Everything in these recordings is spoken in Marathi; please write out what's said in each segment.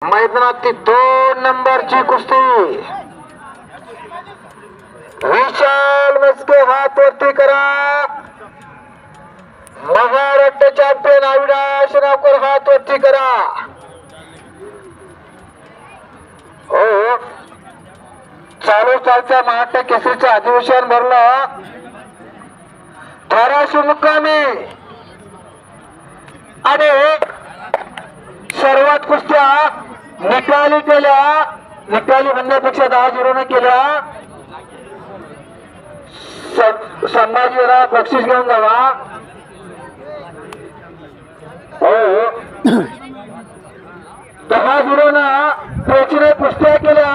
मैदानातील 2 नंबरची कुस्ती विशाल मस्के हात वरती करा। महाराष्ट्र चॅम्पियन अविनाश नावकर हात वरती करा। हो चालू चालच्या महाराष्ट्र केसरीचं अधिवेशन भरलं। धाराशिव मुक्कामी आणि सर्वात कुस्त्या निकाली केल्या। निकाली म्हणण्यापेक्षा 10-0 ने केल्या। संभाजीराव बक्षीस घेऊन जावा। हो 10-0 पेचीने कुस्त्या केल्या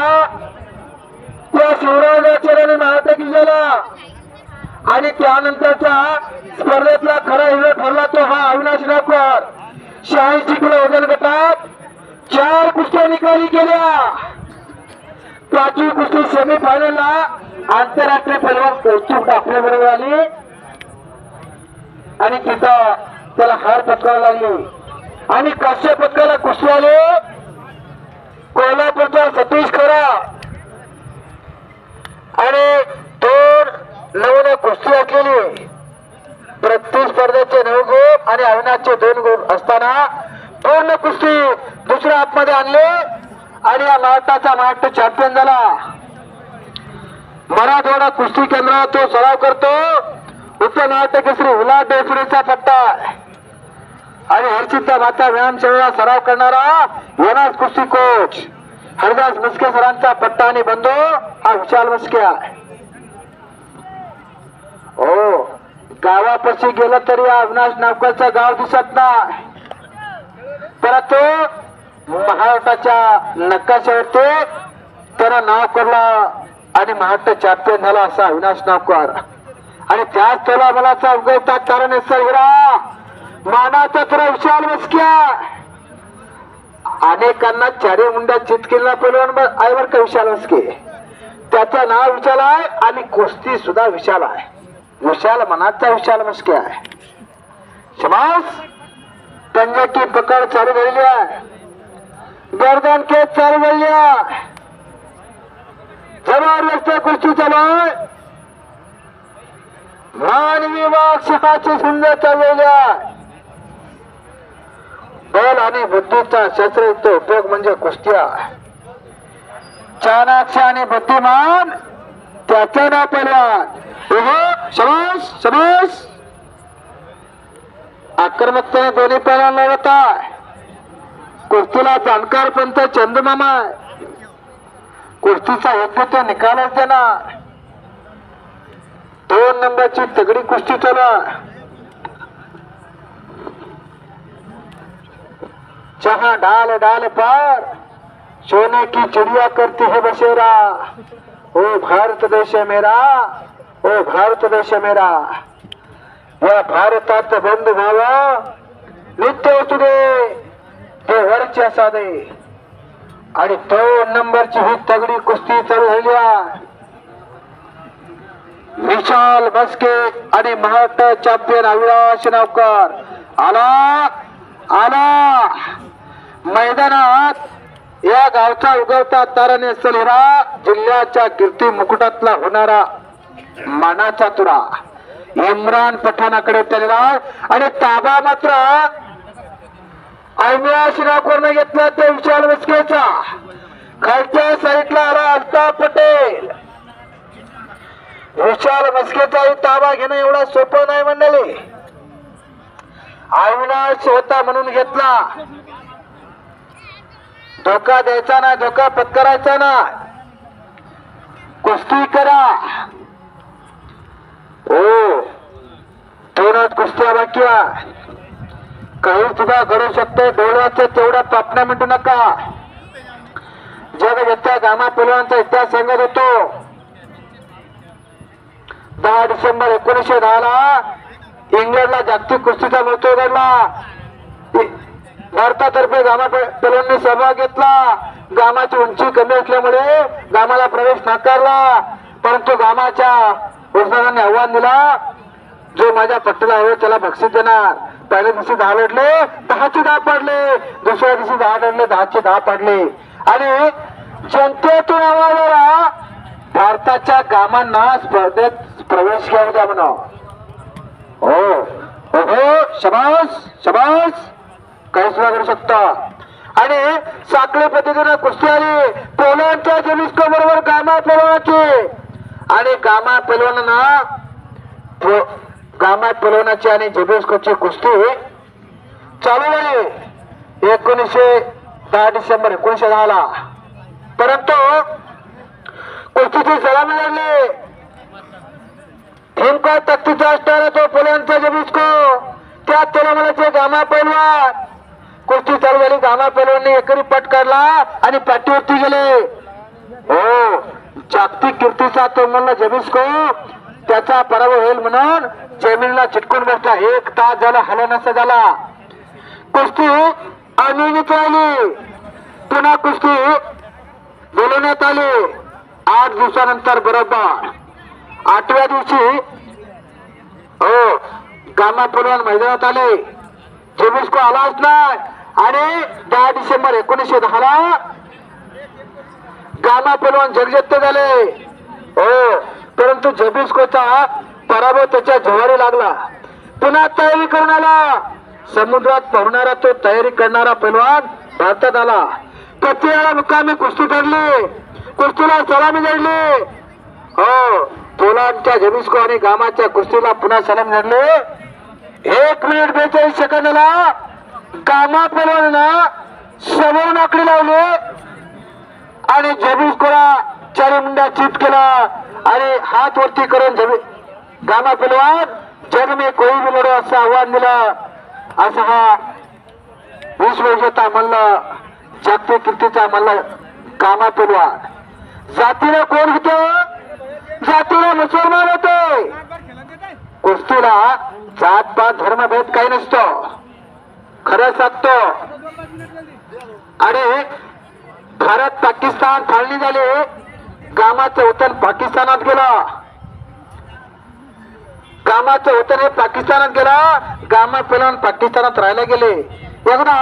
त्या शिवराजाचार्याने महाराष्ट्र किल्ल्याला आणि त्यानंतरच्या स्पर्धेतला खरा हिरो ठरला तो हा अविनाश नावकर। 86 किलो वजन गटात 4 कुस्त्या निकाली केल्या। 5वी कुस्ती सेमी फायनलला आंतरराष्ट्रीय पैलवान कौतुक आपल्या बरोबर आली आणि तिथं त्याला हार पत्करावी लागली आणि कास्य पत्काला कुस्ती आले कोल्हापूरचा सतीश खरा आणि 2-9 कुस्ती असलेली प्रत्येक स्पर्धेचे 9 गुण आणि अविनाशचे 2 गुण असताना पूर्ण कुस्ती दुसऱ्या हातमध्ये आणले आणि या महाराष्ट्र चॅम्पियन झाला। मराठवाडा कुस्ती केंद्रात तो सराव करतो। उपमहाराष्ट्र केसरी उलाट डोसरीचा पट्टा आणि हरचित्ता माता व्यायामशाळेला सराव करणारा योनास कुस्ती कोच हरदास मस्के सरांचा पट्टा आणि बंधू हा विशाल मस्के आहे। हो गावापाशी गेलं तरी अविनाश नावकरचं गाव दिसत नाही परंतु महाराष्ट्राच्या नकाशावरती त्यानं नाव करलं आणि महाराष्ट्र चॅम्पियन झाला असा अविनाश नावकर। आणि त्याच त्याला मला उगवतात कारण हिरा मानाचा तर विशाल मस्के। अनेकांना चारी मुंड्या चित केलेला पैलवान आहे बर का विशाल मस्के। त्याचं नाव विशाल आहे आणि कुस्ती सुद्धा विशाल आहे। विशाल मनाचा विशाल मस्के आहे। शबास पंजा की पकड चालू झालेली आहे। गर्दन खेच चालू झालेली आहे। जबरदस्त कुस्ती चालू आहे। मानवी वाघ शिखाची सुंदर चाललेली आहे। बल आणि बुद्धीचा शस्त्रयुक्त उपयोग म्हणजे कुस्त्या। चाणाक्ष आणि बुद्धिमान त्याचं नाव पैलवान। शबास शबास आक्रमकतेने दोन्ही पैलवान लढत आहे। कुस्तीला जाणकार पंत चंदमामा आहे। कुस्तीचा योग्य तो निकालच देणार। 2 नंबरची तगडी कुस्ती चालू आहे। जहां डाल डाल पार सोने की चिड़िया करती है बसेरा। ओ भारत देश मेरा, ओ भारत देश मेरा। या भारतात बंधू भावा नित्य असू दे हे वरच्या साधे आणि 2 नंबरची ही तगडी कुस्ती चालू झाली आहे। विशाल मस्के आणि महाराष्ट्र चॅम्पियन अविनाश नावकर आला आला मैदानात। या गावचा उगवता ताराने सलिरा जिल्ह्याच्या कीर्ती मुकुटातला होणारा मानाचा तुरा इम्रान पठाणाकडे चालला आणि ताबा मात्र अविनाश नावकरने घेतला ते विशाल मस्केचा। खालच्या साईडला आला अल्ताफ पटेल। विशाल मस्केचा ताबा घेणं एवढा सोपं नाही मंडळी। अविनाश होता म्हणून घेतला। धोका द्यायचा ना, धोका पत्करायचा ना। कुस्ती करा। हो 2 कुस्त्या बाकी आहे। काही सुद्धा घडू शकते। डोळ्याचं तेवढा पापण्या मिटू नका। जग व्यथा गामा पैलवानचा इतिहास सांगत होतो। 10 डिसेंबर 1910 ला इंग्लंडला जागतिक कुस्तीचा महोत्सव घडला। भारतातर्फे गामा पैलवानने सहभाग घेतला। गामाची उंची कमी असल्यामुळे गामाला प्रवेश नाकारला परंतु गामाच्या उस्तादांनी आव्हान दिला जो माझ्या पट्टीला हवे त्याला बक्षीस देणार। पहिल्या दिवशी 10 लढले, 10चे 10 पाडले. दुसऱ्या दिवशी 10 लढले, 10चे 10 पाडले. आणि जनतेतून आम्हाला भारताच्या गामांना स्पर्धेत प्रवेश घेऊ द्या म्हणा. हो हो, शबास शबास, काही सुद्धा करू शकता. आणि साखळी पद्धतीने कुस्ती आली पोलांच्या जेबिस्को बरोबर गामा पेलवानाची. आणि गामा पेलवानाची आणि जेबिस्कोची कुस्ती चालू झाली 1910 डिसेंबर 1910 ला. परंतु कुस्तीची सलामी लागली. थेमका तक्तीचा असणारा तो पोलांचा जेबिस्को, त्या तोलामलाचे गामा पैलवान. कुस्ती चालू झाली. गामा पैलवानने एकरी पट काढला आणि पाठीवरती गेले. हो, जागतिक कीर्तीचा तो म्हणला जेबिस्को, त्याचा पराभव होईल म्हणून जमिनीला चिटकून बसला. 1 तास झाला, हलनसा झाला. कुस्ती अनिर्णित राहिली. पुन्हा कुस्ती बोलवण्यात आली 8 दिवसानंतर. बरोबर 8व्या दिवशी हो गामा पैलवान मैदानात आले. जेबिस्को आलाच नाही. आणि 10 डिसेंबर 1910 ला गामा पैलवान जगजेते झाले. हो, परंतु जेबिस्कोचा पराभव त्याच्या जवारी लागला. पुन्हा तयारी करून आला. समुद्रात पोहणारा तो तयारी करणारा पैलवान भारतात आला. प्रत्येकाला मुक्कामी कुस्ती ठरली. कुस्तीला सलामी जडली. हो, पोलांच्या जेबिस्को आणि गामाच्या कुस्तीला पुन्हा सलामी जडली. 1 मिनिट 42 सेकंदाला गामा पैलवानानं समोरून आकडी लावली आणि जेबिस्कोला चारी मुंड्या चित केला. आणि हात वरती करून गामा पैलवान जग में कोई भी लढो असं आव्हान दिलं. असं हा विश्वविजेता म्हणलं, जागतिक कीर्तीचा म्हणलं गामा पैलवान. जातीला कोण होते? जातीला मुसलमान होते. कुस्तीला जात पात धर्मभेद काही नसतो, खरं सांगतो. आणि भारत पाकिस्तान फाळणी झाली. गामाचं वतन पाकिस्तानात गेलं. गामाचं वतन हे पाकिस्तानात गेलं. गामा पैलवान पाकिस्तानात राहायला गेले. एकदा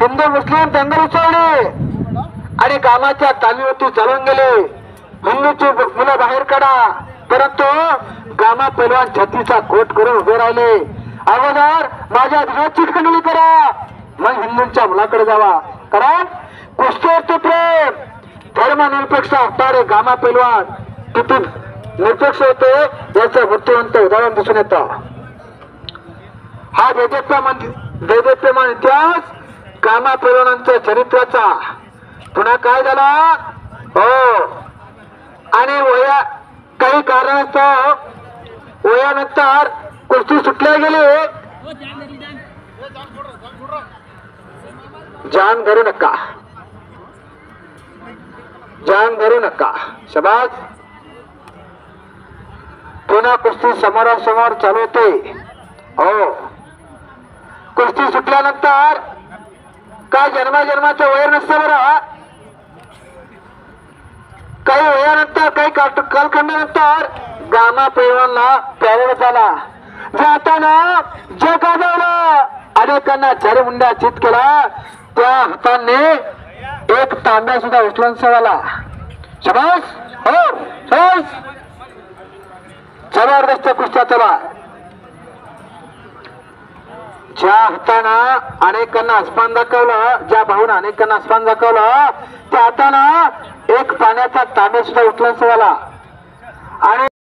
हिंदू मुस्लिम दंगल उसळली आणि गामाच्या तालीवरती चालून गेले. हिंदूची मुलं बाहेर काढा. परंतु गामा पैलवान छातीचा कोट करून उभे राहिले. अगोदर माझ्या ध्वजाची खंडणी करा, मग हिंदूंच्या मुलाकडे जावा. कारण कुस्तीवरती प्रेम, धर्मनिरपेक्ष असणारे गामा पैलवान किती निरपेक्ष होते याचं बुद्धिवंत उदाहरण दिसून येतं. हा देदीप्यमान इतिहास गामा पैलवानांच्या चरित्राचा. पुन्हा काय झाला? हो, आणि काही कारणास्तव वयानंतर कुस्ती सुटल्या गेली. जान धरू नका, जान धरू नका. शबास. पुन्हा कुस्ती समोरासमोर चालू होते. हो, कुस्ती सुटल्यानंतर काय जन्माचं वय नसतं बरं. काही वयानंतर काही कालखंडानंतर गामा पैलवानला पॅरेड झाला. जाताना जे गाजवलं, अनेकांना चारी मुंड्या चित केला. त्या हाताने एक तांब्या सुद्धा उचलून सोडला. शबास. हो, शबास. जबरदस्त कुस्त्या चला. ज्या हातानं अनेकांना आसमान दाखवलं, ज्या भाऊनं अनेकांना आसमान दाखवलं, त्या हातानं एक पाण्याचा तांब्या सुद्धा उचलून सोडला. आणि